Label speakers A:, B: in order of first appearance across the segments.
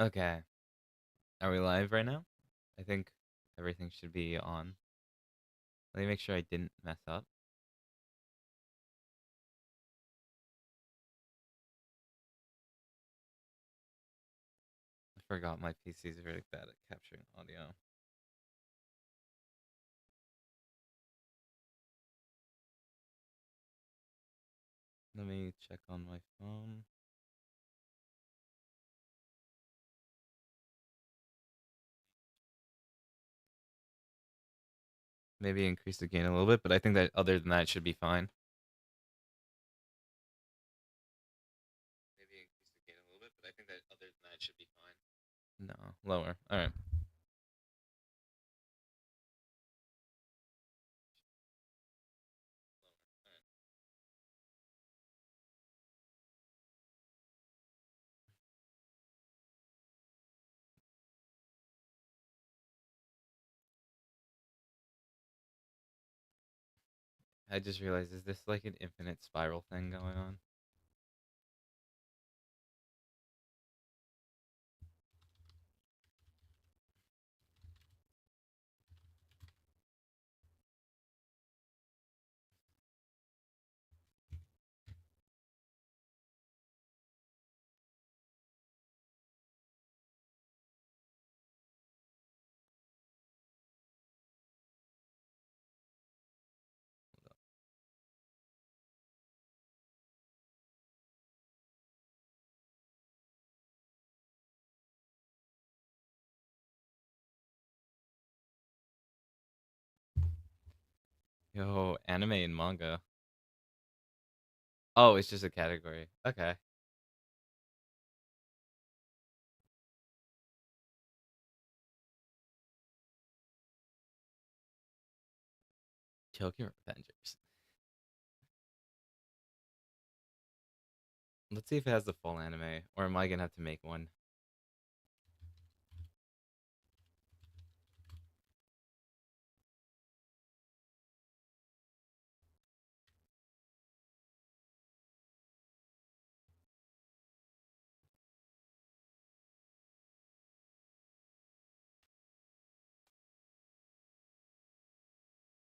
A: Okay. Are we live right now? I think everything should be on. Let me make sure I didn't mess up. I forgot my PC is really bad at capturing audio. Let me check on my phone. Maybe increase the gain a little bit, but I think that other than that, it should be fine. Maybe increase the gain a little bit, but I think that other than that, it should be fine. No, lower. All right. I just realized, is this like an infinite spiral thing going on? Yo, anime and manga. Oh, it's just a category. Okay. Tokyo Revengers. Let's see if it has the full anime, or am I gonna have to make one?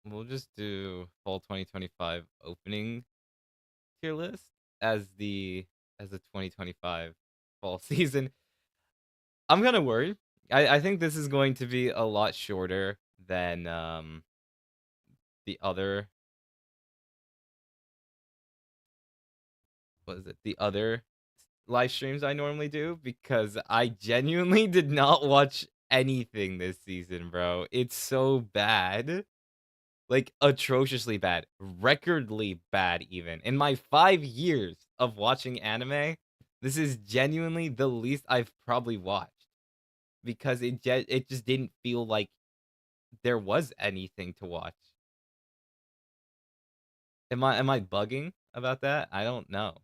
A: We'll just do fall 2025 opening tier list as the 2025 fall season. I'm kind of worried. I think this is going to be a lot shorter than the other, what is it? The other live streams I normally do, because I genuinely did not watch anything this season, bro. It's so bad. Like, atrociously bad, record,ly bad even. In my 5 years of watching anime, this is genuinely the least I've probably watched, because it just didn't feel like there was anything to watch. Am I bugging about that? I don't know.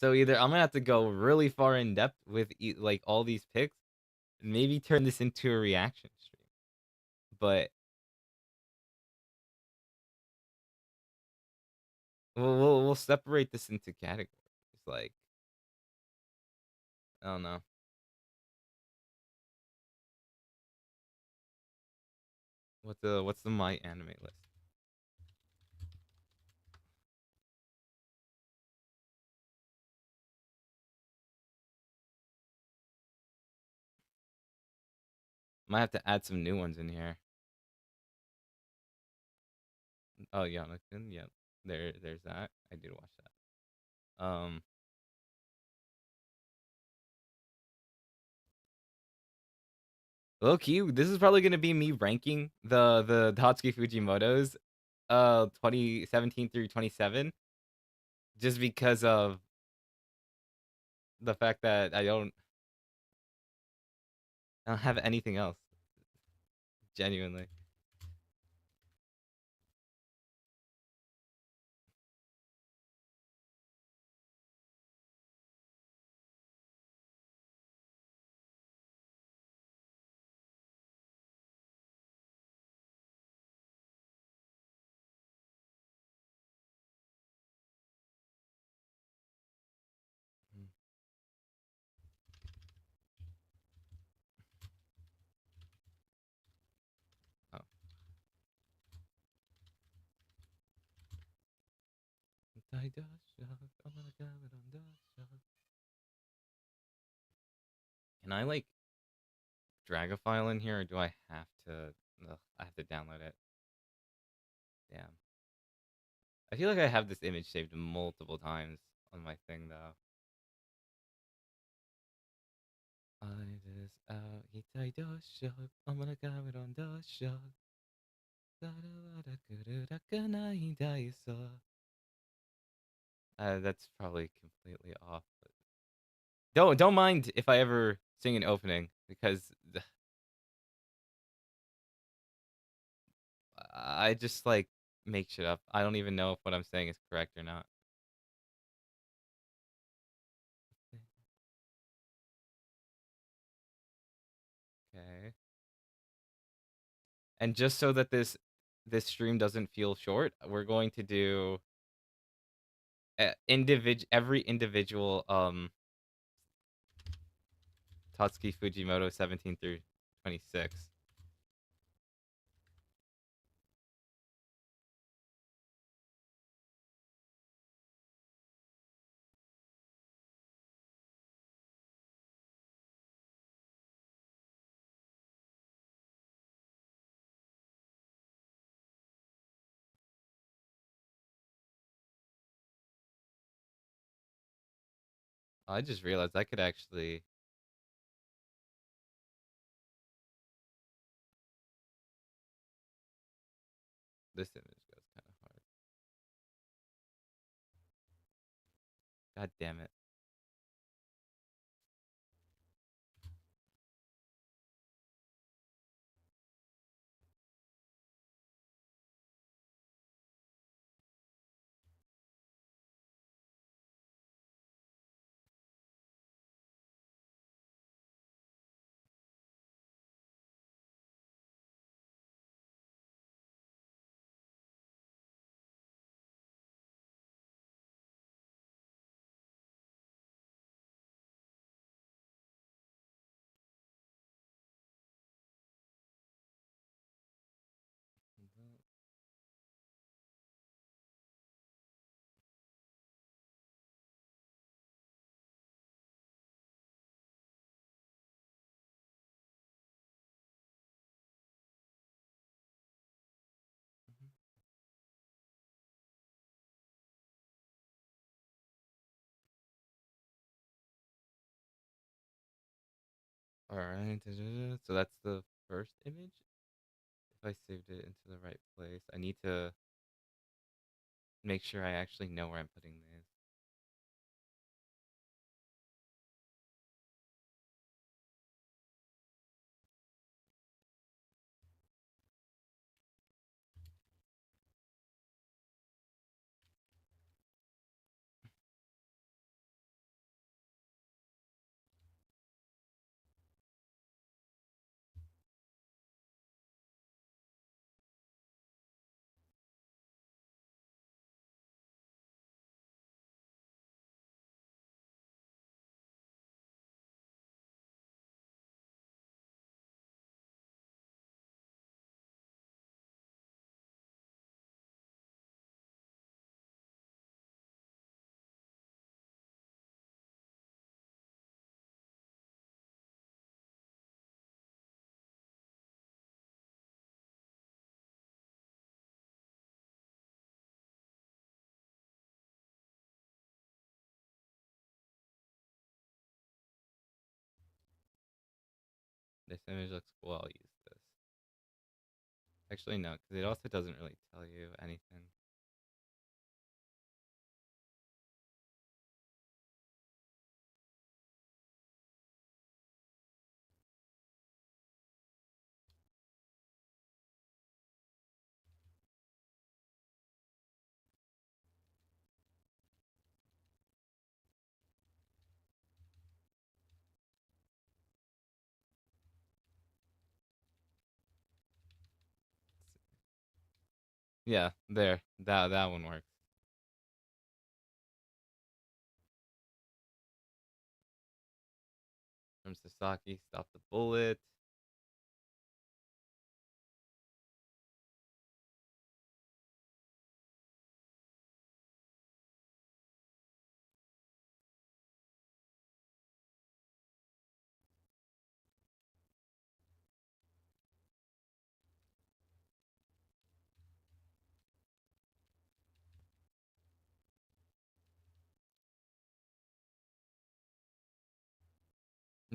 A: So either I'm gonna have to go really far in depth with like all these picks, and maybe turn this into a reaction stream. But we'll separate this into categories. Like, I don't know. What's the my anime list? Might have to add some new ones in here. Oh, Jonathan, yep. There's that. I did watch that. Low key, this is probably gonna be me ranking the Tatsuki Fujimoto's 2017 through 27, just because of the fact that I don't have anything else. Genuinely. Can I like drag a file in here, or do I have to? Ugh, I have to download it. Damn. I feel like I have this image saved multiple times on my thing though. I just out itai dosho, I'm gonna come it on dosho. That's probably completely off. But don't mind if I ever sing an opening because I just like make shit up. I don't even know if what I'm saying is correct or not. Okay. And just so that this stream doesn't feel short, we're going to do every individual Tatsuki Fujimoto 17 through 26. I just realized I could actually this image goes kind of hard. God damn it. All right. So that's the first image. If I saved it into the right place, I need to make sure I actually know where I'm putting these. This image looks cool. I'll use this. Actually, no, because it also doesn't really tell you anything. Yeah, there. That one works. From Sasaki, stop the bullet.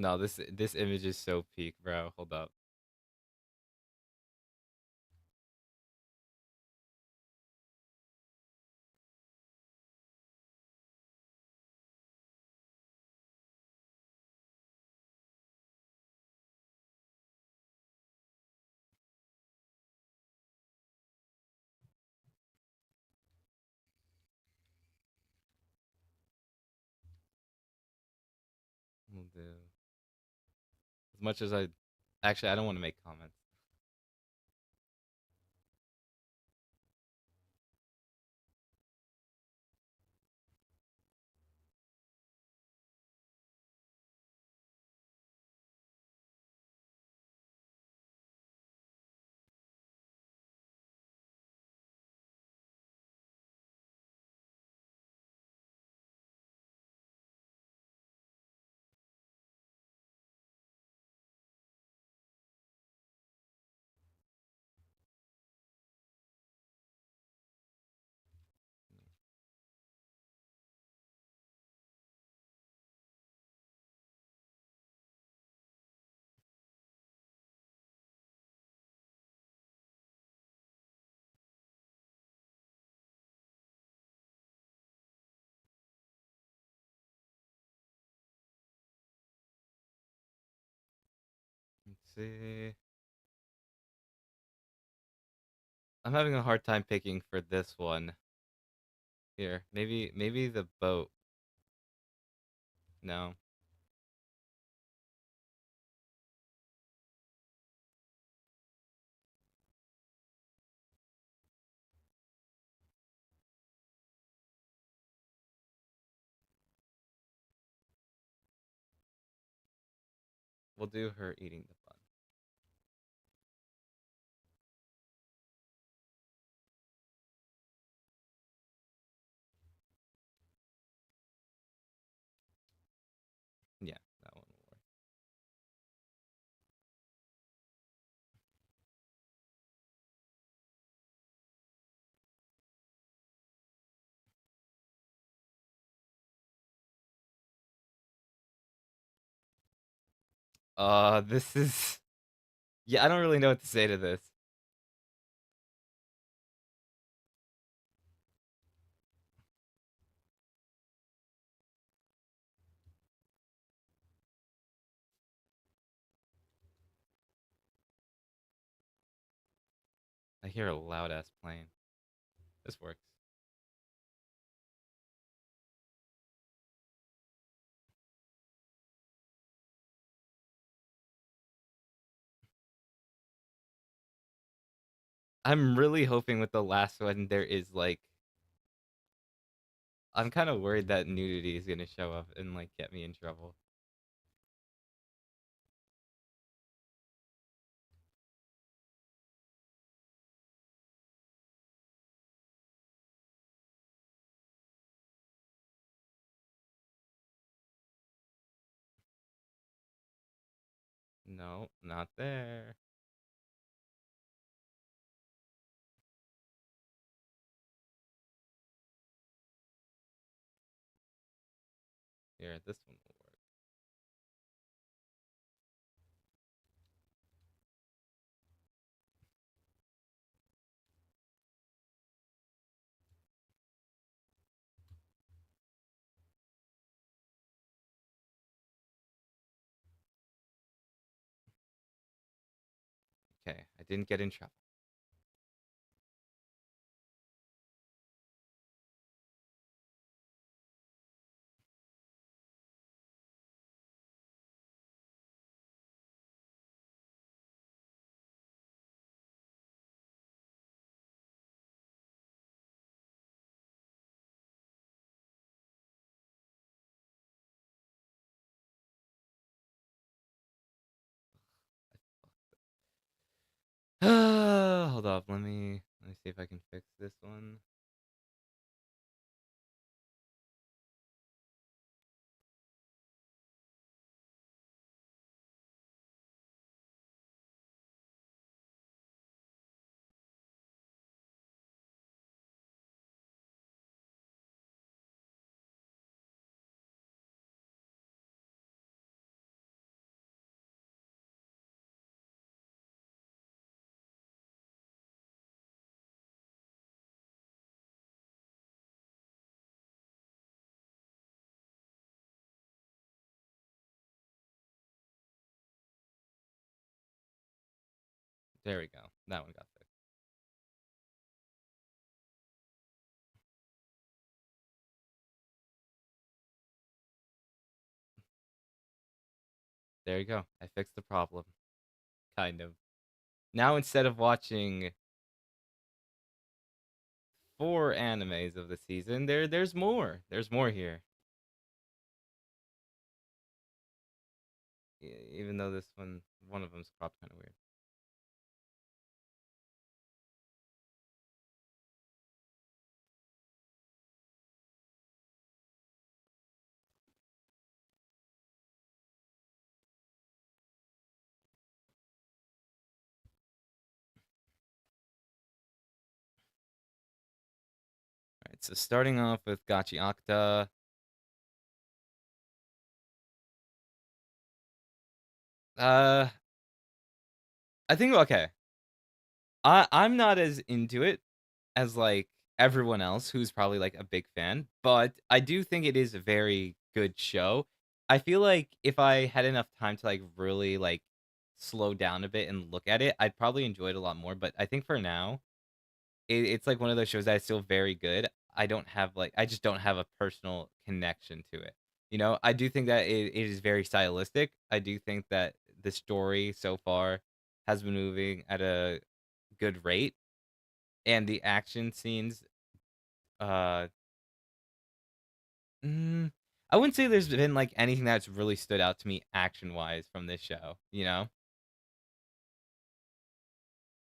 A: No, this image is so peak, bro. Hold up. We'll do as much as I. Actually, I don't want to make comments. Let's see. I'm having a hard time picking for this one. Here, maybe the boat. No, we'll do her eating the bun. Yeah, that one will work. This is. Yeah, I don't really know what to say to this. I hear a loud ass plane. This works. I'm really hoping with the last one there is like. I'm kind of worried that nudity is gonna show up and like get me in trouble. No, not there. Here, this one will work. Okay, I didn't get in trouble. Hold up, let me see if I can fix this one. There we go. That one got fixed. There you go. I fixed the problem, kind of. Now instead of watching 4 animes of the season, there's more. There's more here. Even though this one of them's cropped kind of weird. All right, so starting off with Gachi Akta. Uh, I think okay. I'm not as into it as like everyone else who's probably like a big fan, but I do think it is a very good show. I feel like if I had enough time to like really like slow down a bit and look at it, I'd probably enjoy it a lot more. But I think for now, it's like one of those shows that is still very good. I just don't have a personal connection to it. I do think that it is very stylistic. I do think that the story so far has been moving at a good rate, and the action scenes, uh, mm, I wouldn't say there's been like anything that's really stood out to me action wise from this show.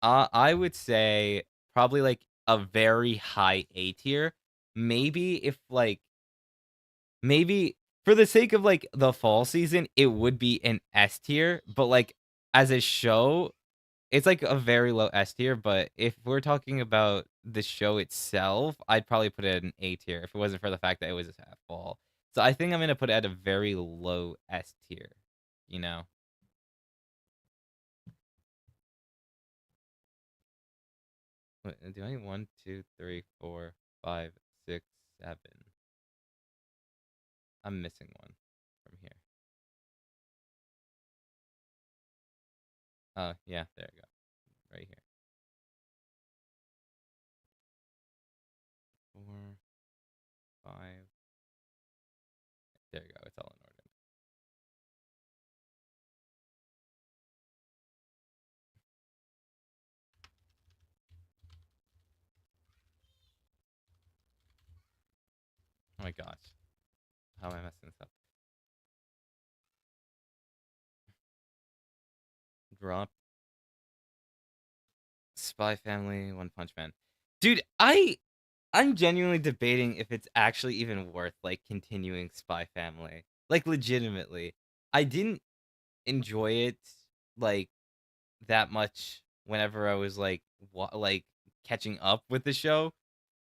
A: I would say probably like a very high A tier. Maybe if like maybe for the sake of like the fall season, it would be an S tier, but like as a show, it's like a very low S tier. But if we're talking about the show itself, I'd probably put it at an A tier if it wasn't for the fact that it was at fall. So I think I'm gonna put it at a very low S tier. You know, do I need one, two, three, four, five, six, seven? I'm missing one from here. Oh yeah, there we go, right here. Four, five. There you go. It's all in order. Oh my gosh, how am I messing this up? Drop Spy Family, One Punch Man. Dude, I'm genuinely debating if it's actually even worth like continuing Spy Family. Like legitimately. I didn't enjoy it like that much whenever I was like like catching up with the show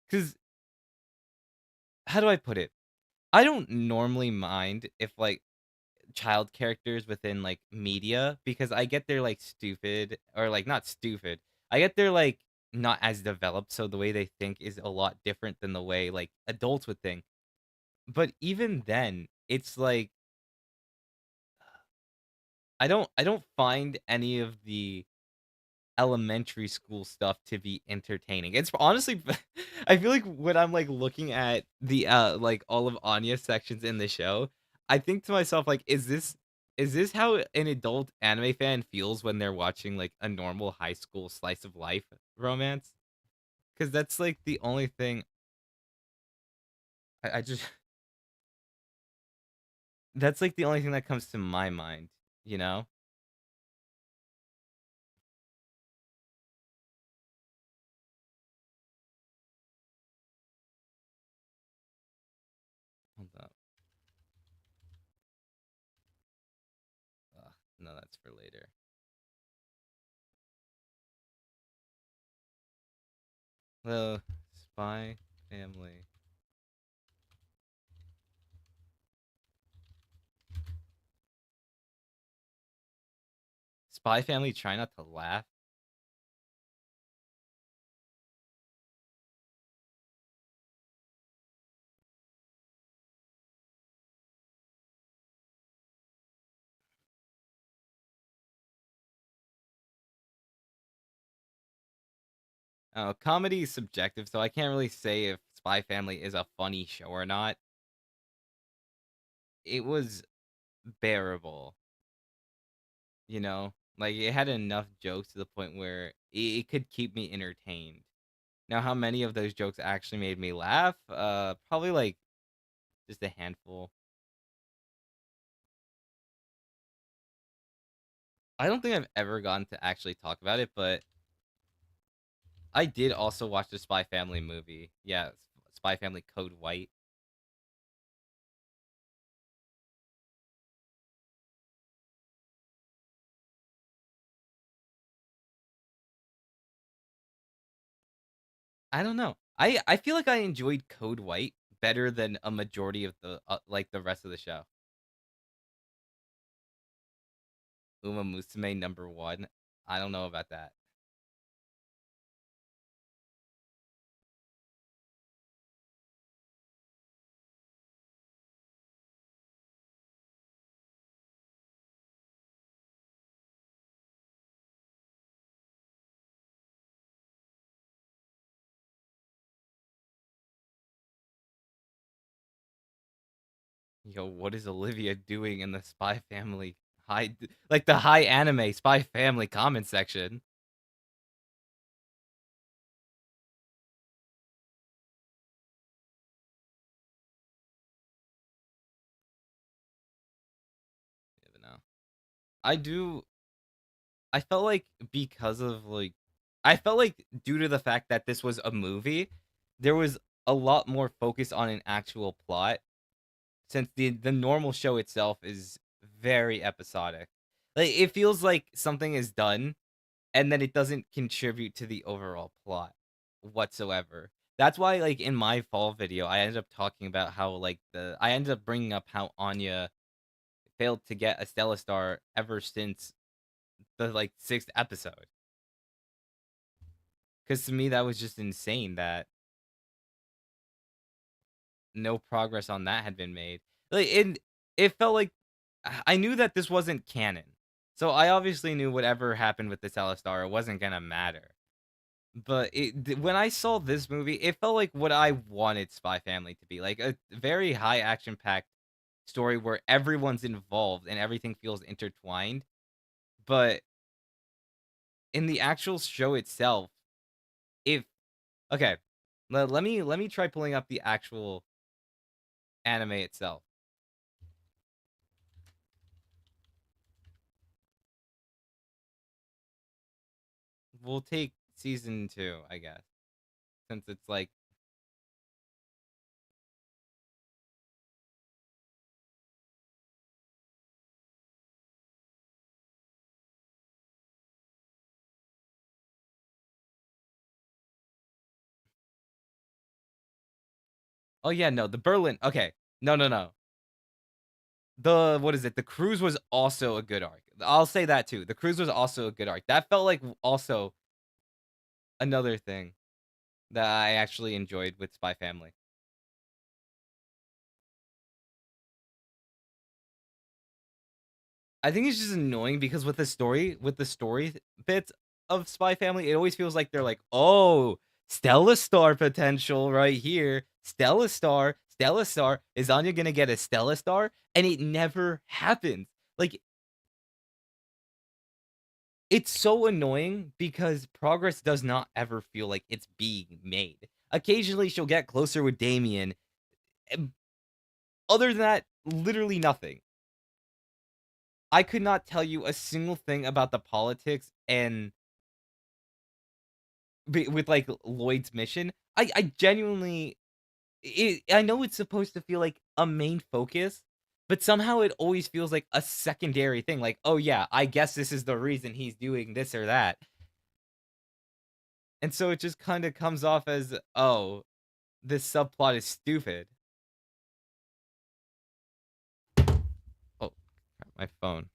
A: cuz how do I put it? I don't normally mind if like child characters within like media because I get they're like stupid or like not stupid. I get they're like not as developed, so the way they think is a lot different than the way like adults would think. But even then, it's like I don't find any of the elementary school stuff to be entertaining. It's honestly I feel like when I'm like looking at the like all of Anya's sections in the show, I think to myself like is this how an adult anime fan feels when they're watching like a normal high school slice of life romance? Cuz that's like the only thing I just that's like the only thing that comes to my mind, you know? Hold up. Ugh, no, that's for later. The Spy Family. Spy Family try not to laugh. Comedy is subjective, so I can't really say if Spy Family is a funny show or not. It was bearable, you know? Like, it had enough jokes to the point where it could keep me entertained. Now, how many of those jokes actually made me laugh? Probably, like, just a handful. I don't think I've ever gotten to actually talk about it, but I did also watch the Spy Family movie. Yeah, Spy Family Code White. I don't know. I feel like I enjoyed Code White better than a majority of like, the rest of the show. Uma Musume number 1. I don't know about that. Yo, what is Olivia doing in the Spy Family like, the high anime Spy Family comment section? Never know. I do I felt like because of, like I felt like due to the fact that this was a movie, there was a lot more focus on an actual plot since the normal show itself is very episodic. Like, it feels like something is done, and then it doesn't contribute to the overall plot whatsoever. That's why, like, in my fall video, I ended up talking about how, like, the I ended up bringing up how Anya failed to get a Stella Star ever since the, like, 6th episode. Because to me, that was just insane that no progress on that had been made. Like, it felt like I knew that this wasn't canon. So I obviously knew whatever happened with the Celestar, it wasn't gonna matter. But when I saw this movie, it felt like what I wanted Spy Family to be, like a very high action packed story where everyone's involved and everything feels intertwined. But in the actual show itself, if okay, let me try pulling up the actual anime itself. We'll take season 2, I guess, since it's like oh yeah, no, the Berlin. Okay, no, no, no. The what is it? The cruise was also a good arc. I'll say that too. The cruise was also a good arc. That felt like also another thing that I actually enjoyed with Spy Family. I think it's just annoying because with the story bits of Spy Family, it always feels like they're like, "Oh, Stella Star potential right here. Stella Star, Stella Star. Is Anya gonna get a Stella Star?" And it never happens. Like, it's so annoying because progress does not ever feel like it's being made. Occasionally, she'll get closer with Damien. Other than that, literally nothing. I could not tell you a single thing about the politics and with like Lloyd's mission. I genuinely I know it's supposed to feel like a main focus, but somehow it always feels like a secondary thing. Like, oh yeah, I guess this is the reason he's doing this or that. And so it just kind of comes off as, oh, this subplot is stupid. Oh, crap, my phone.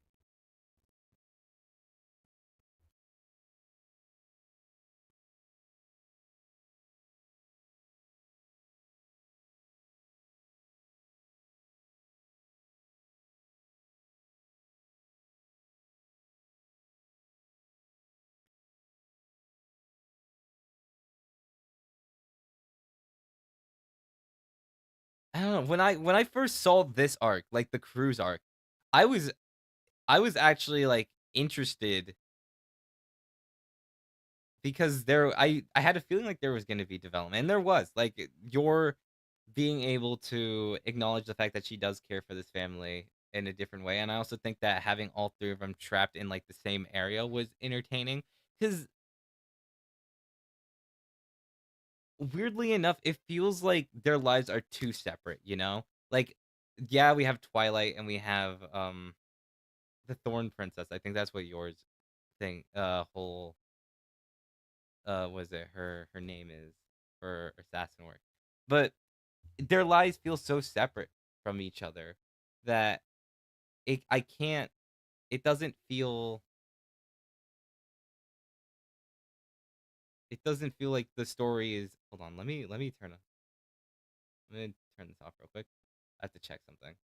A: don't know, when I first saw this arc, like the cruise arc, I was I was actually, like, interested because I had a feeling like there was gonna be development, and there was. Like, you're being able to acknowledge the fact that she does care for this family in a different way, and I also think that having all 3 of them trapped in, like, the same area was entertaining. Because weirdly enough, it feels like their lives are too separate, you know? Like, yeah, we have Twilight and we have, the Thorn Princess. I think that's what yours thing, whole, was it her name is for assassin work. But their lives feel so separate from each other that I can't it doesn't feel it doesn't feel like the story is hold on, let me turn this off real quick. I have to check something.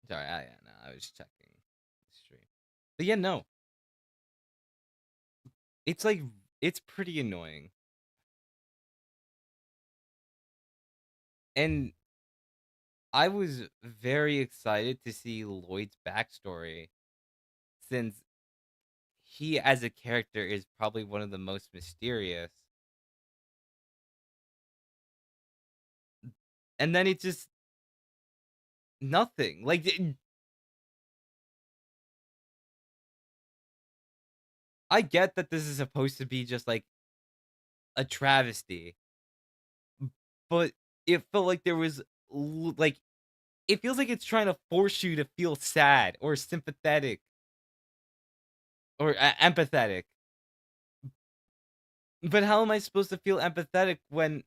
A: Sorry, yeah, no, I was checking the stream. But yeah, no, it's like it's pretty annoying. And I was very excited to see Lloyd's backstory since he as a character is probably one of the most mysterious. And then it just nothing. Like I get that this is supposed to be just like a travesty, but it felt like there was like it feels like it's trying to force you to feel sad or sympathetic or empathetic. But how am I supposed to feel empathetic when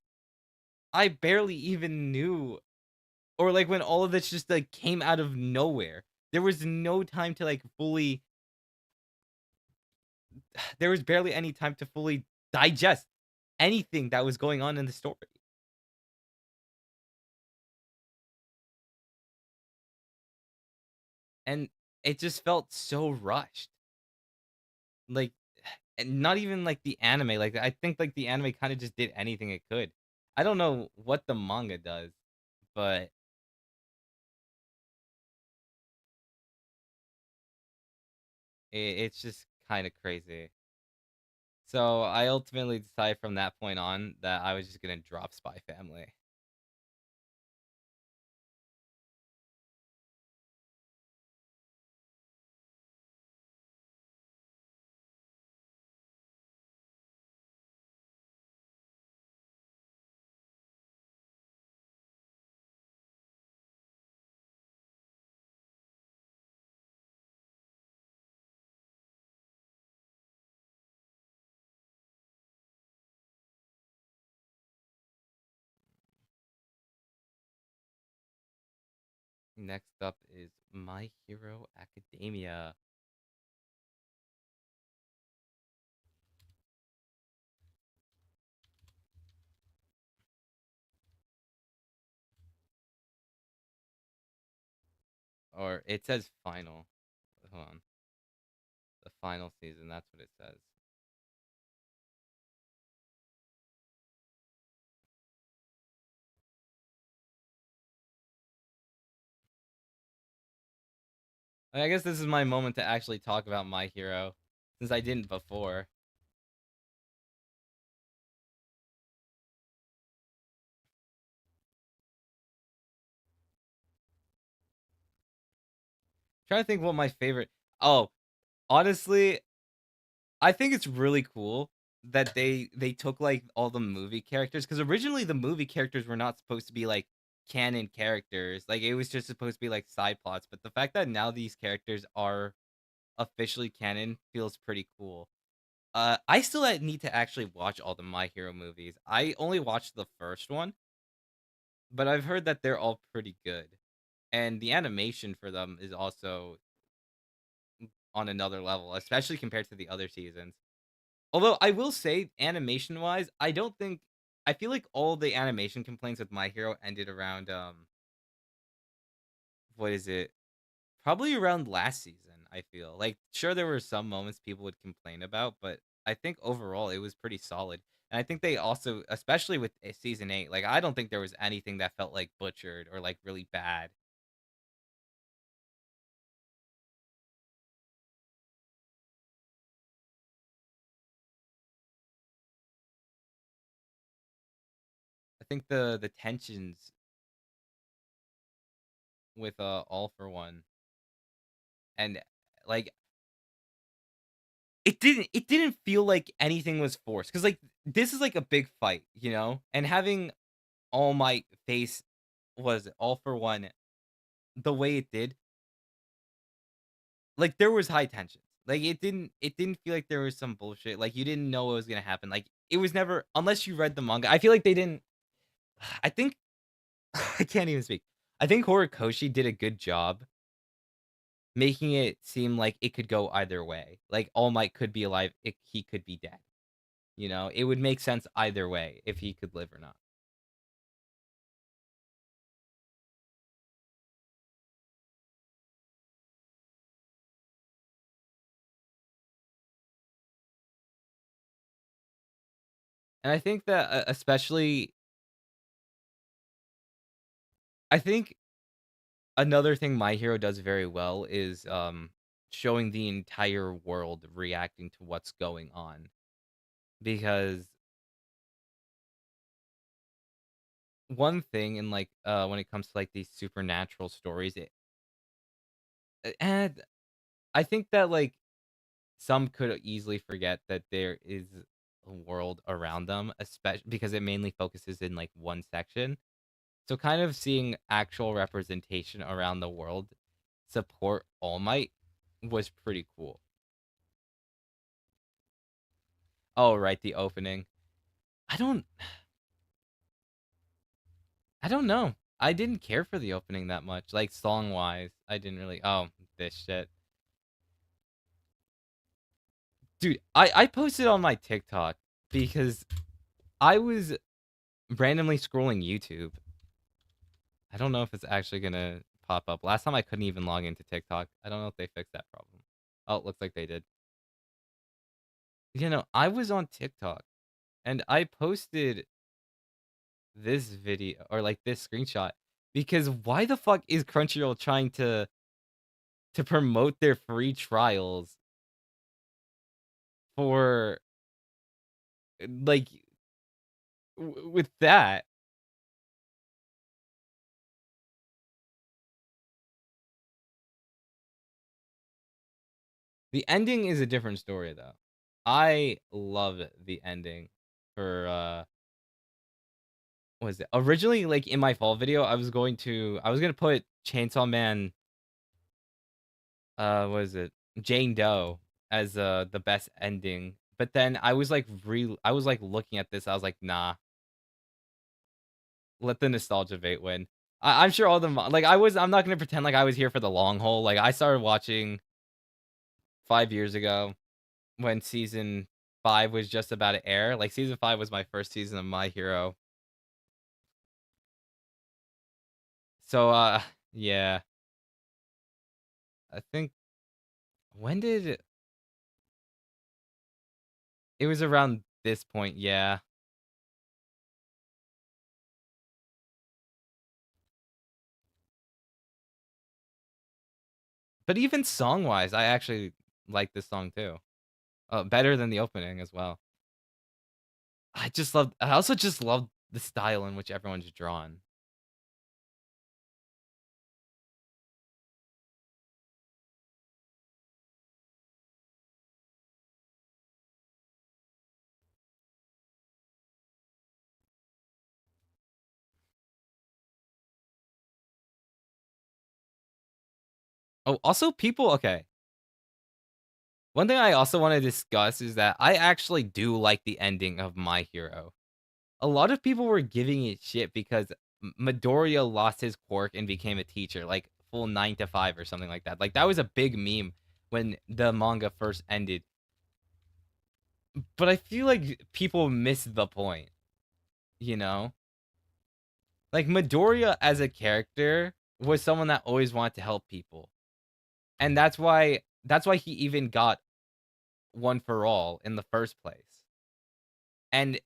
A: I barely even knew or like when all of this just like came out of nowhere? There was no time to like fully there was barely any time to fully digest anything that was going on in the story. And it just felt so rushed. Like and not even like the anime. Like I think like the anime kind of just did anything it could. I don't know what the manga does, but it's just kind of crazy. So I ultimately decided from that point on that I was just gonna drop Spy Family. Next up is My Hero Academia. Or it says final. Hold on. The final season, that's what it says. I guess this is my moment to actually talk about My Hero, since I didn't before. Trying to think what my favorite. Oh, honestly, I think it's really cool that they took, like, all the movie characters, because originally the movie characters were not supposed to be, like, canon characters, like, it was just supposed to be, like, side plots, but the fact that now these characters are officially canon feels pretty cool. I still, need to actually watch all the My Hero movies. I only watched the first one, but I've heard that they're all pretty good, and the animation for them is also on another level, especially compared to the other seasons. Although I will say, animation-wise, I feel like all the animation complaints with My Hero ended around, what is it? Probably around last season, I feel. Like, sure, there were some moments people would complain about, but I think overall it was pretty solid. And I think they also, especially with season 8, like, I don't think there was anything that felt, like, butchered or, like, really bad. I think the tensions with, All For One and, like, it didn't feel like anything was forced, cause like, this is, like, a big fight, you know? And having All Might face was it, All For One the way it did, like, there was high tension. Like, it didn't feel like there was some bullshit, like, you didn't know what was gonna happen, like, it was never unless you read the manga, I feel like they didn't I think I can't even speak. I think Horikoshi did a good job making it seem like it could go either way. Like, All Might could be alive, he could be dead, you know? It would make sense either way if he could live or not. And I think that, especially I think another thing My Hero does very well is, showing the entire world reacting to what's going on. Because one thing in, like, when it comes to, like, these supernatural stories, and I think that, like, some could easily forget that there is a world around them, especially because it mainly focuses in, like, one section. So kind of seeing actual representation around the world support All Might was pretty cool. Oh, right, the opening. I don't I don't know. I didn't care for the opening that much. Like, song-wise, I didn't really this shit. Dude, I posted on my TikTok because I was randomly scrolling YouTube. I don't know if it's actually gonna pop up. Last time I couldn't even log into TikTok. I don't know if they fixed that problem. Oh, it looks like they did. You know, I was on TikTok and I posted this video or like this screenshot because why the fuck is Crunchyroll trying to promote their free trials for like with that? The ending is a different story though. I love the ending for what is it? Originally, like in my fall video, I was gonna put Chainsaw Man what is it? Jane Doe as the best ending. But then I was like looking at this, I was like, nah, let the nostalgia bait win. I'm sure all the like I'm not gonna pretend like I was here for the long haul. Like I started watching 5 years ago when season 5 was just about to air. Like season 5 was my first season of My Hero. So yeah. I think when did it was around this point, yeah. But even song-wise, I actually like this song too. Better than the opening as well. I also just love the style in which everyone's drawn. Oh, also people okay. One thing I also wanna discuss is that I actually do like the ending of My Hero. A lot of people were giving it shit because Midoriya lost his quirk and became a teacher, like, full 9 to 5 or something like that. Like, that was a big meme when the manga first ended. But I feel like people miss the point, you know? Like, Midoriya as a character was someone that always wanted to help people. And that's why he even got One for All in the first place. And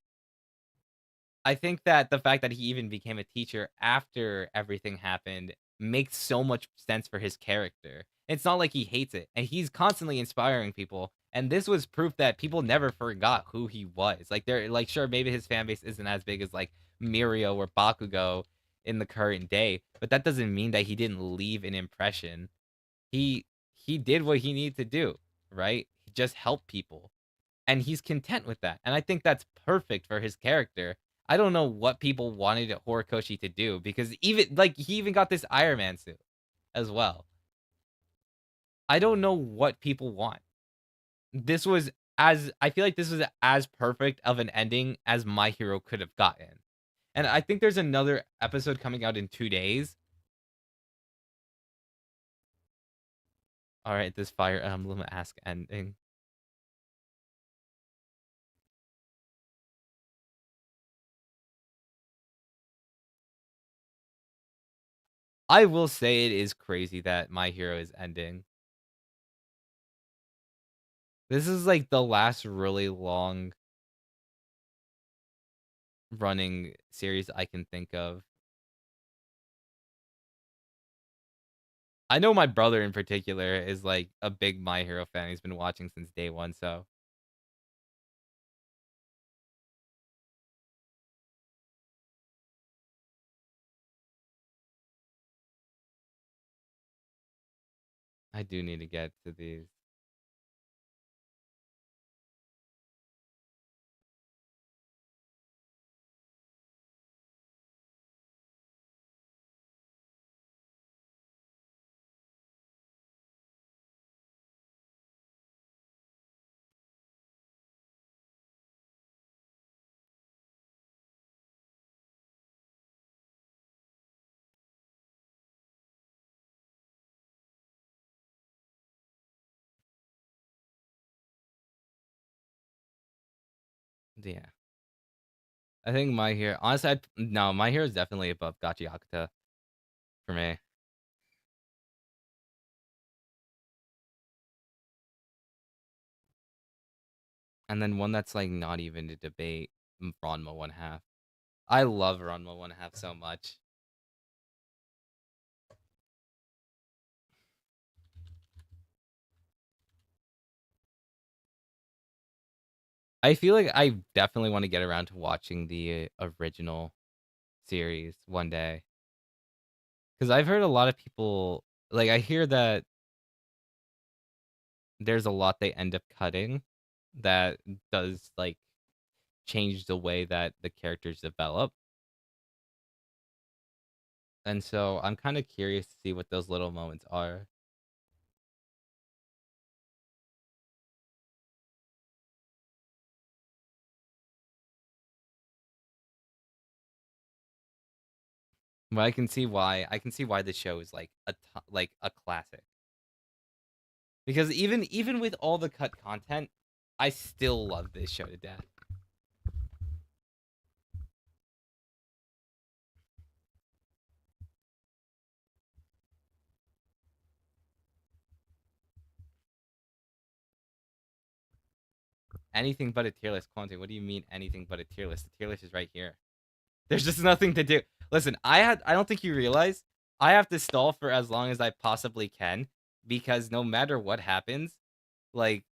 A: I think that the fact that he even became a teacher after everything happened makes so much sense for his character. It's not like he hates it, and he's constantly inspiring people. And this was proof that people never forgot who he was. Like they're like, sure, maybe his fan base isn't as big as like Mirio or Bakugo in the current day, but that doesn't mean that he didn't leave an impression. He he did what he needed to do, right? He just helped people and he's content with that. And I think that's perfect for his character. I don't know what people wanted Horikoshi to do because even like he even got this Iron Man suit as well. I don't know what people want. This was as I feel like this was as perfect of an ending as My Hero could have gotten. And I think there's another episode coming out in 2 days. All right, this Fire Emblem ask ending. I will say it is crazy that My Hero is ending. This is like the last really long running series I can think of. I know my brother in particular is like a big My Hero fan. He's been watching since day one, so I do need to get to these. Yeah. I think My Hero honestly, no, My Hero is definitely above Gachi Akuta for me. And then one that's like not even a debate, Ranma 1/2. I love Ranma 1/2 so much. I feel like I definitely want to get around to watching the original series one day. Because I've heard a lot of people like I hear that there's a lot they end up cutting that does like change the way that the characters develop. And so I'm kind of curious to see what those little moments are. But I can see why the show is like like a classic. Because even with all the cut content, I still love this show to death. Anything but a tier list, Quante. What do you mean anything but a tier list? The tier list is right here. There's just nothing to do. Listen, I don't think you realize I have to stall for as long as I possibly can because no matter what happens, like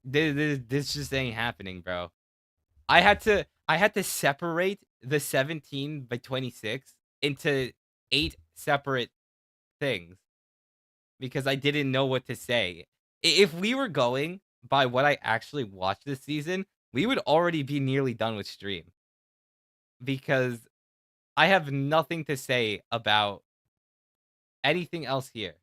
A: this just ain't happening, bro. I had to separate the 17 by 26 into 8 separate things because I didn't know what to say. If we were going by what I actually watched this season, we would already be nearly done with stream because I have nothing to say about anything else here.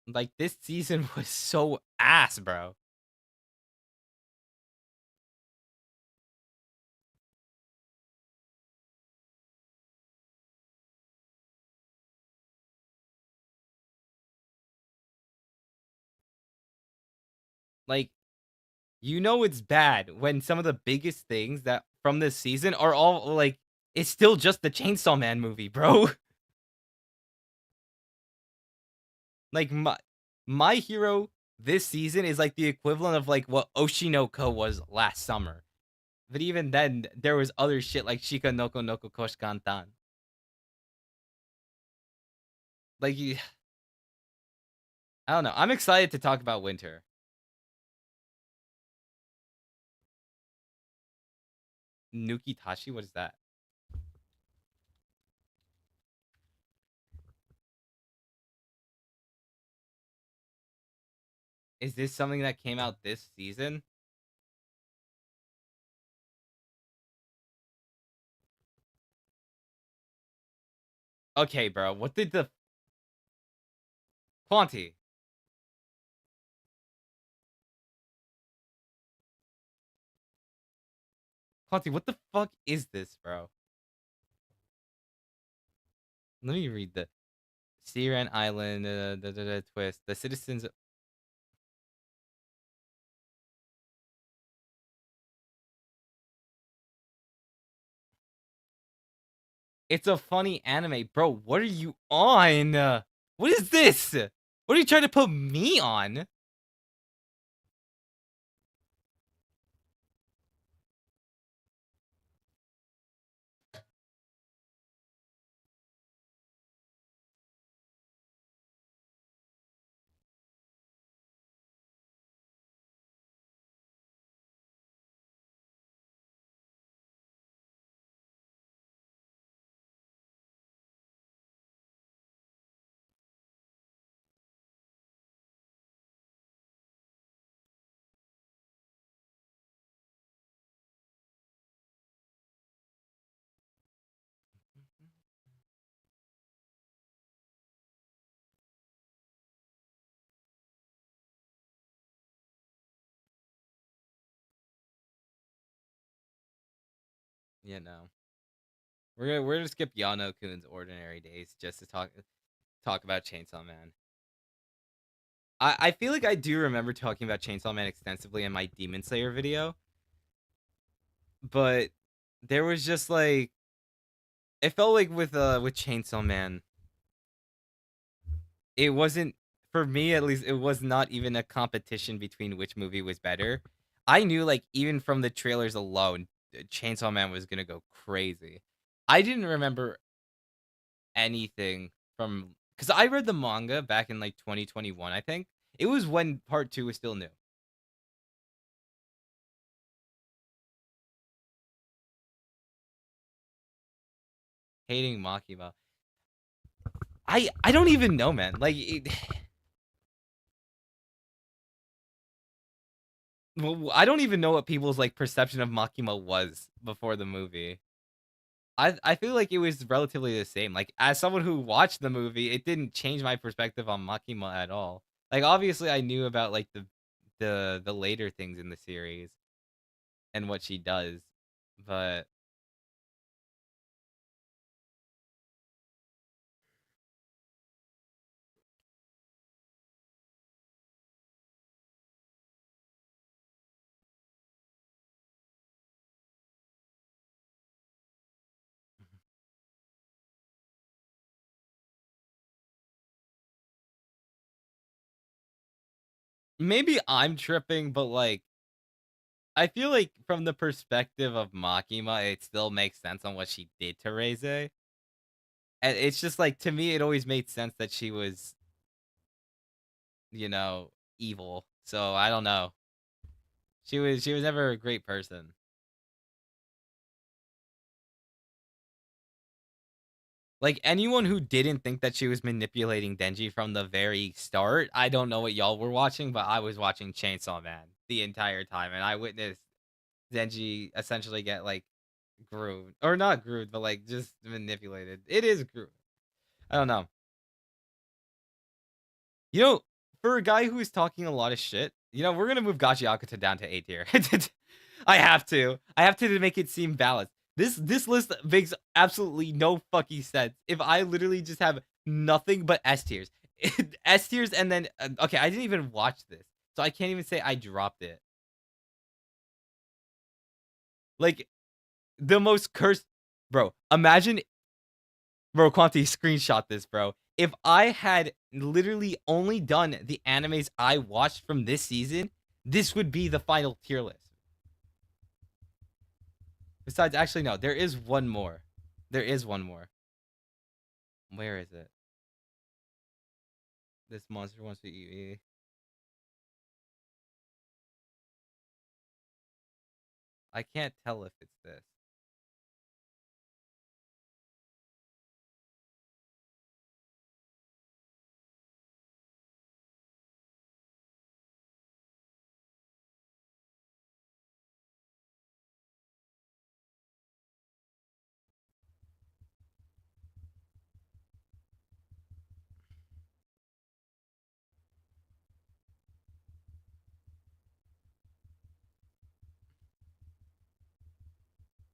A: Like, this season was so ass, bro. Like, you know it's bad when some of the biggest things that from this season are all like it's still just the Chainsaw Man movie, bro. Like my hero this season is like the equivalent of like what Oshinoko was last summer. But even then, there was other shit like Shika Noko Noko Koshkantan. Like, I don't know. I'm excited to talk about Winter. Nuki Tashi, what is that? Is this something that came out this season? Okay, bro. What did the Quanti? Quanti, what the fuck is this, bro? Let me read the Siren Island twist. The citizens. It's a funny anime, bro. What are you on? What is this? What are you trying to put me on? Yeah, no. We're gonna skip Yano Kun's Ordinary Days just to talk about Chainsaw Man. I feel like I do remember talking about Chainsaw Man extensively in my Demon Slayer video, but there was just like it felt like with Chainsaw Man, it wasn't for me at least. It was not even a competition between which movie was better. I knew like even from the trailers alone, Chainsaw Man was gonna go crazy. I didn't remember anything from because I read the manga back in like 2021. I think it was when part two was still new. Hating Makima. I don't even know, man. Like, well, I don't even know what people's like perception of Makima was before the movie. I feel like it was relatively the same. Like as someone who watched the movie, it didn't change my perspective on Makima at all. Like obviously I knew about like the later things in the series and what she does, but maybe I'm tripping, but like I feel like from the perspective of Makima, it still makes sense on what she did to Reze. And it's just like to me, it always made sense that she was, you know, evil. So I don't know. She was never a great person. Like anyone who didn't think that she was manipulating Denji from the very start, I don't know what y'all were watching, but I was watching Chainsaw Man the entire time, and I witnessed Denji essentially get like groomed, or not groomed, but like just manipulated. It is groomed. I don't know. You know, for a guy who is talking a lot of shit, we're gonna move Gachi Akuta down to A tier. I have to. I have to make it seem balanced. This list makes absolutely no fucking sense. If I literally just have nothing but S tiers, S tiers, and then okay, I didn't even watch this, so I can't even say I dropped it. Like the most cursed, bro. Imagine, bro. Quanti, screenshot this, bro. If I had literally only done the animes I watched from this season, this would be the final tier list. Besides, actually, no, there is one more. There is one more. Where is it? This monster wants to eat me. I can't tell if it's this.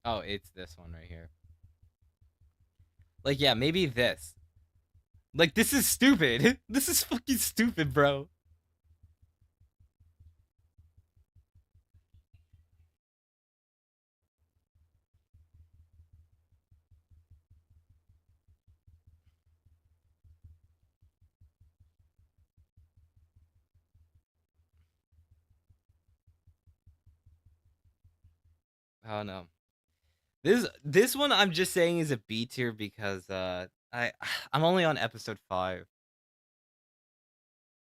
A: Oh, it's this one right here. Like, yeah, maybe this. Like, this is stupid. This is fucking stupid, bro. Oh no. This one I'm just saying is a B tier because I'm only on episode 5.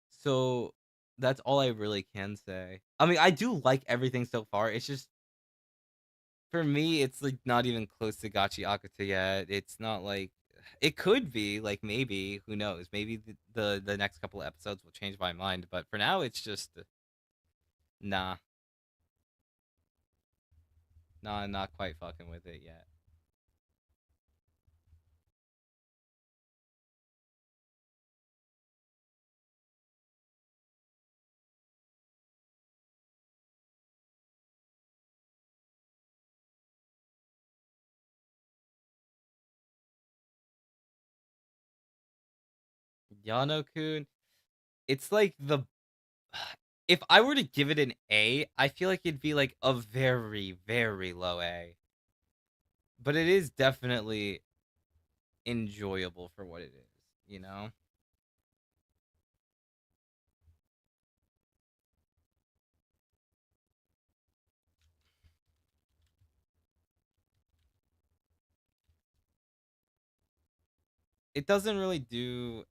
A: So that's all I really can say. I mean, I do like everything so far. It's just for me, it's like not even close to Gachi Akuta yet. It's not like it could be like maybe who knows? Maybe the next couple of episodes will change my mind. But for now, it's just nah, nah, not quite fucking with it yet. Yano-kun, it's like the if I were to give it an A, I feel like it'd be like a very, very low A. But it is definitely enjoyable for what it is. It doesn't really do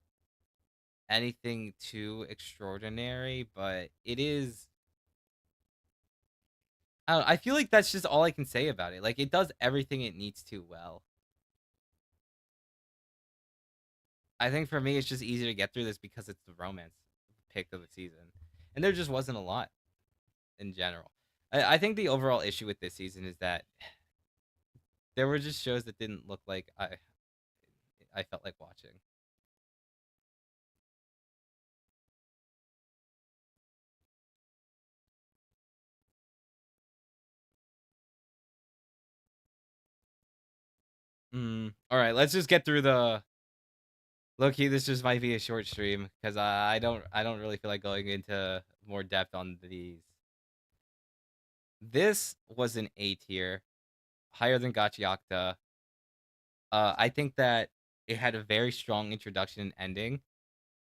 A: anything too extraordinary, but it is. I don't know, I feel like that's just all I can say about it. Like it does everything it needs to well. I think for me, it's just easier to get through this because it's the romance pick of the season, and there just wasn't a lot in general. I think the overall issue with this season is that there were just shows that didn't look like I felt like watching. All right, let's just get through the. Low key, this just might be a short stream because I don't really feel like going into more depth on these. This was an A tier, higher than Gachiakta. I think that it had a very strong introduction and ending.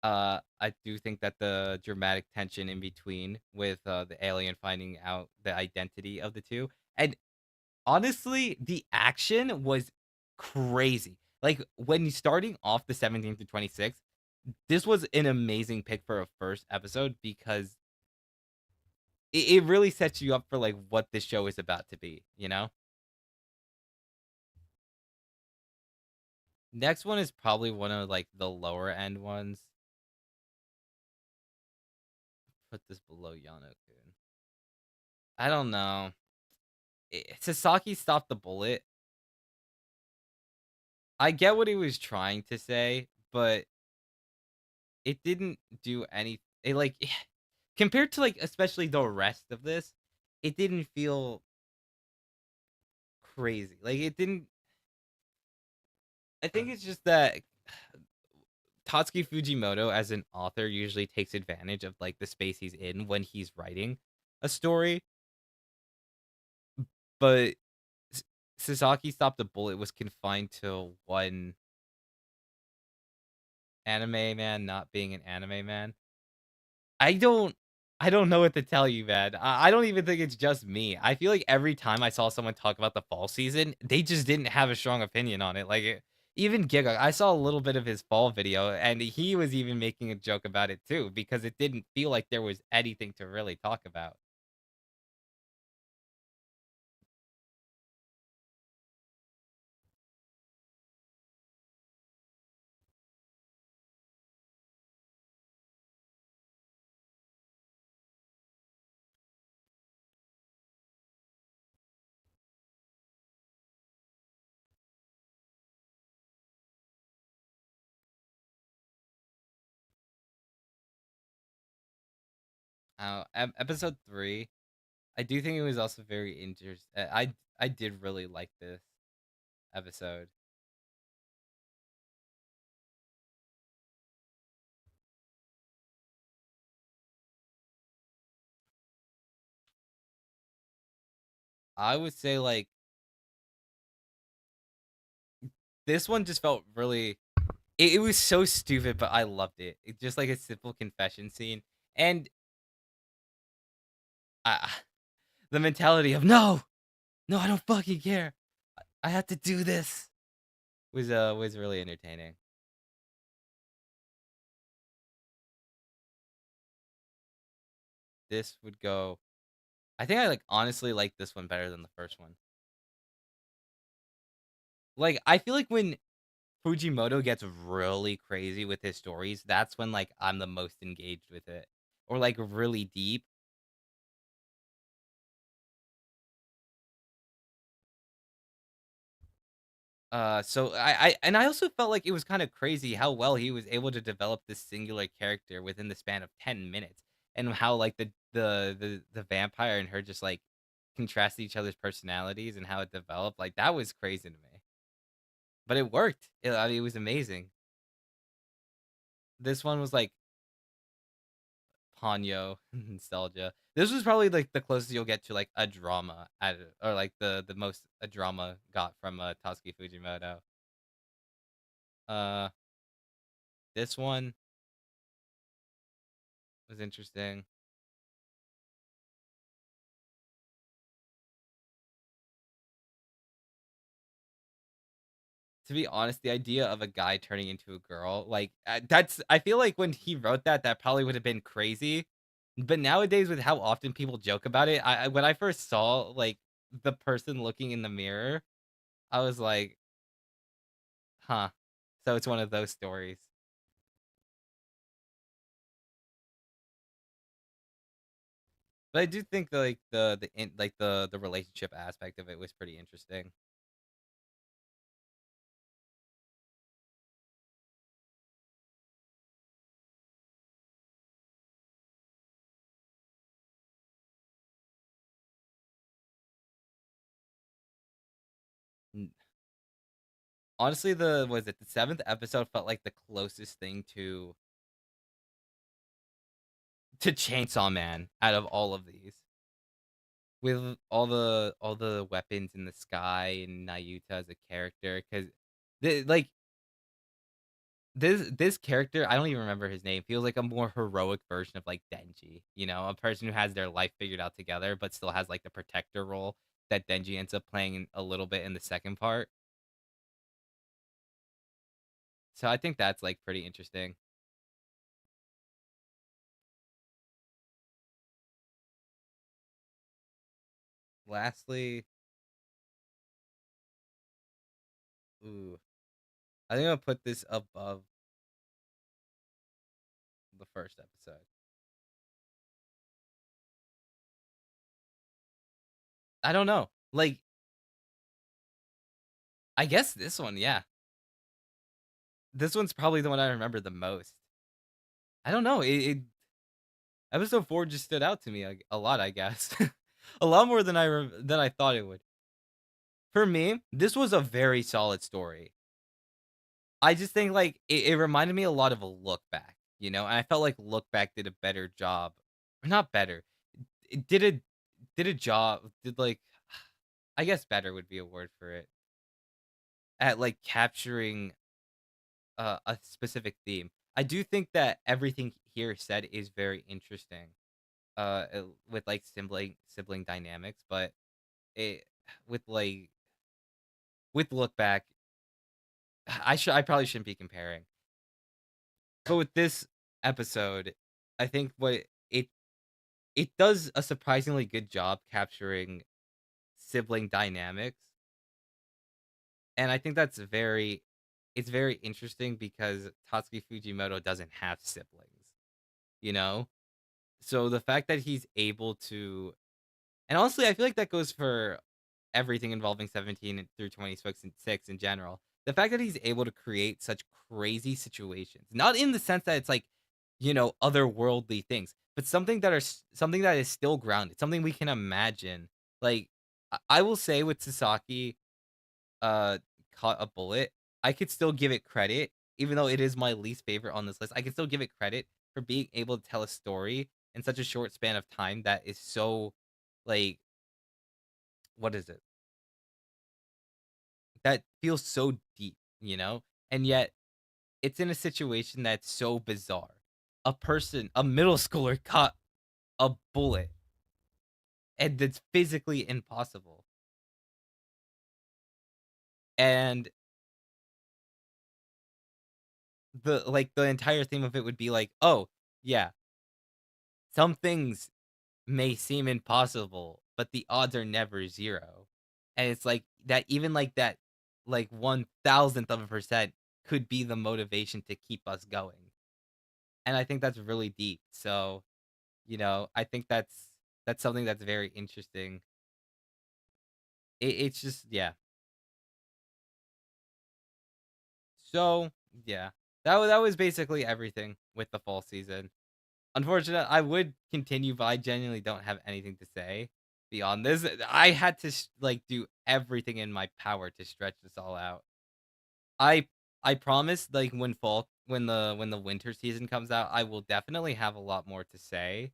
A: I do think that the dramatic tension in between with the alien finding out the identity of the two, and honestly, the action was crazy. Like when you starting off the 17th to 26th, this was an amazing pick for a first episode because it really sets you up for like what this show is about to be. Next one is probably one of like the lower end ones. Put this below Yano-kun. I don't know. Sasaki stopped the bullet. I get what he was trying to say, but it didn't do any. It like compared to like especially the rest of this, it didn't feel crazy. Like it didn't. I think it's just that Tatsuki Fujimoto as an author usually takes advantage of like the space he's in when he's writing a story, but S- Sasaki Stopped the Bullet was confined to one anime man not being an anime man. I don't I don't know what to tell you, man. I don't even think it's just me. I feel like every time I saw someone talk about the fall season, they just didn't have a strong opinion on it. Like even Giga, I saw a little bit of his fall video, and he was even making a joke about it too because it didn't feel like there was anything to really talk about. Episode 3, I do think it was also very interesting. I did really like this episode. I would say like this one just felt really it was so stupid, but I loved it. It's just like a simple confession scene. And I, the mentality of no, no, I don't fucking care. I have to do this was really entertaining. This would go. I think I like honestly like this one better than the first one. Like I feel like when Fujimoto gets really crazy with his stories, that's when like I'm the most engaged with it. Or like really deep. So I also felt like it was kind of crazy how well he was able to develop this singular character within the span of 10 minutes, and how like the vampire and her just like contrasted each other's personalities and how it developed. Like that was crazy to me, but it worked. I mean, it was amazing. This one was like Ponyo nostalgia. This was probably like the closest you'll get to like a drama or like the most a drama got from Tatsuki Fujimoto. Uh, this one was interesting. To be honest, the idea of a guy turning into a girl, like that's I feel like when he wrote that, that probably would have been crazy. But nowadays, with how often people joke about it, when I first saw like the person looking in the mirror, I was like, huh. So it's one of those stories. But I do think like like the relationship aspect of it was pretty interesting. N- Honestly, the was it the seventh episode felt like the closest thing to Chainsaw Man out of all of these. With all the weapons in the sky and Nayuta as a character, because like this character, I don't even remember his name, feels like a more heroic version of like Denji, you know, a person who has their life figured out together, but still has like the protector role that Denji ends up playing a little bit in the second part. So I think that's like pretty interesting. Lastly, ooh, I think I'll put this above the first episode. I don't know. Like, I guess this one, yeah. This one's probably the one I remember the most. I don't know. Episode 4 just stood out to me, like, a lot, I guess. A lot more than I thought it would. For me, this was a very solid story. I just think, like, it reminded me a lot of a Look Back, you know, and I felt like Look Back did a better job, or not better, it did a job, did, like, I guess better would be a word for it, at, like, capturing, a specific theme. I do think that everything here said is very interesting, with, like, sibling dynamics, but it with, like with Look Back, I probably shouldn't be comparing. But with this episode, I think it does a surprisingly good job capturing sibling dynamics, and I think that's very it's very interesting because Tatsuki Fujimoto doesn't have siblings, you know? So the fact that he's able to, and honestly, I feel like that goes for everything involving 17 through 26 and 6 in general. The fact that he's able to create such crazy situations, not in the sense that it's like, otherworldly things, but something that is still grounded, something we can imagine. Like, I will say with Sasaki, uh, caught a bullet, I could still give it credit, even though it is my least favorite on this list. I can still give it credit for being able to tell a story in such a short span of time that is so, like, what is it? That feels so deep, you know? And yet it's in a situation that's so bizarre. A middle schooler caught a bullet and it's physically impossible. And the entire theme of it would be like, "Oh, yeah, some things may seem impossible, but the odds are never 0." And it's like that, even like that, like 1,000th of a percent could be the motivation to keep us going. And I think that's really deep. So, I think that's something that's very interesting. It's just, yeah. So, yeah. That was basically everything with the fall season. Unfortunate, I would continue, but I genuinely don't have anything to say beyond this. I had to like do everything in my power to stretch this all out. I I promise, like, when the winter season comes out, I will definitely have a lot more to say.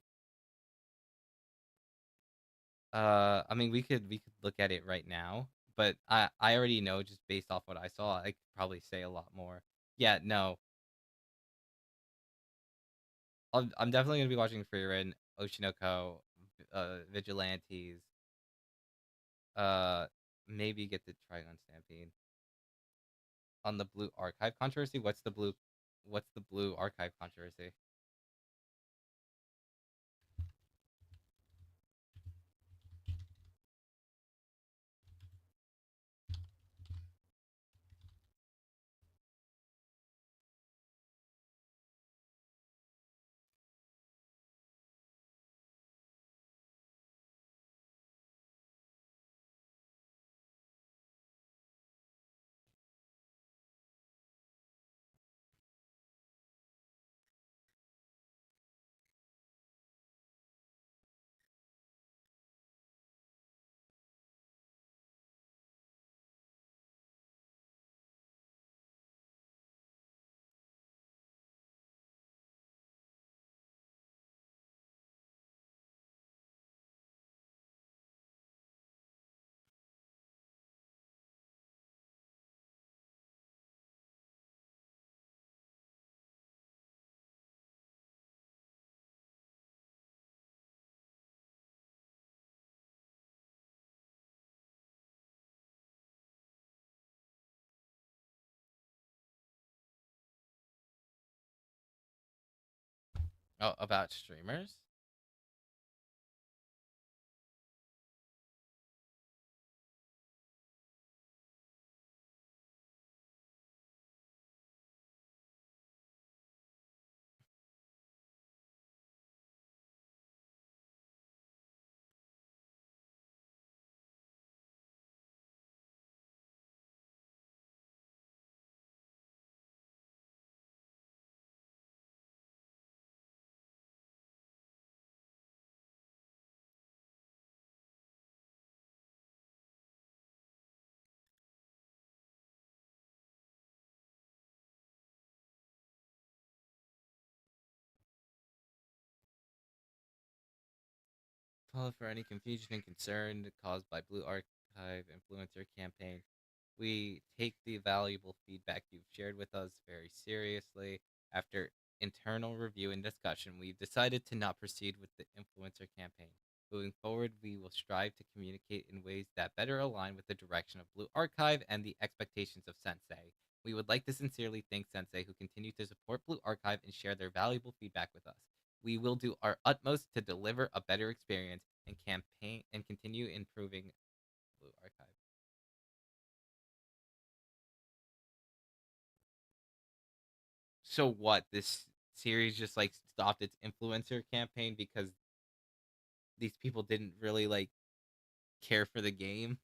A: I mean, we could look at it right now, but I already know, just based off what I saw, I could probably say a lot more. Yeah, no, I'm definitely gonna be watching Frieren, Oshinoko, Vigilantes, uh, maybe get the Trigon Stampede. On the Blue Archive controversy, what's the Blue Archive controversy? Oh, about streamers? For any confusion and concern caused by Blue Archive influencer campaign, we take the valuable feedback you've shared with us very seriously. After internal review and discussion, we've decided to not proceed with the influencer campaign. Moving forward, we will strive to communicate in ways that better align with the direction of Blue Archive and the expectations of Sensei. We would like to sincerely thank Sensei who continue to support Blue Archive and share their valuable feedback with us. We will do our utmost to deliver a better experience and campaign and continue improving Blue Archive. So what? This series just like stopped its influencer campaign because these people didn't really like care for the game.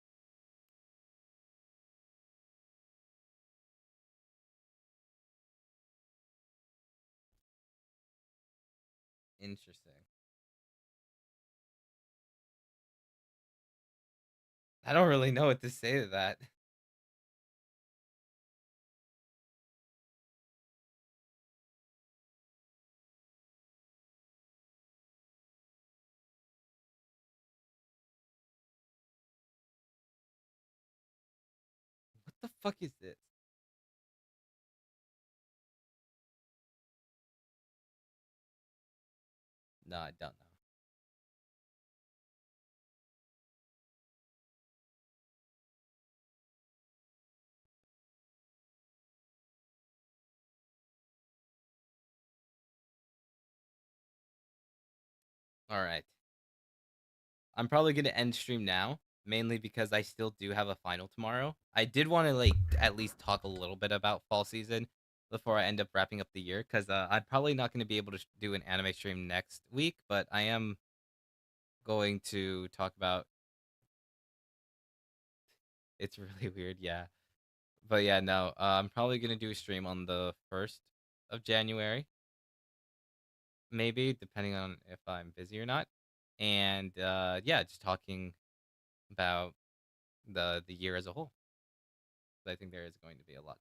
A: Interesting. I don't really know what to say to that. What the fuck is this? No, I don't know. All right. I'm probably gonna end stream now, mainly because I still do have a final tomorrow. I did want to like at least talk a little bit about fall season before I end up wrapping up the year, because I'm probably not going to be able to do an anime stream next week, but I am going to talk about. It's really weird, yeah. But yeah, no, I'm probably gonna do a stream on the 1st of January, maybe depending on if I'm busy or not. And yeah, just talking about the year as a whole. I think there is going to be a lot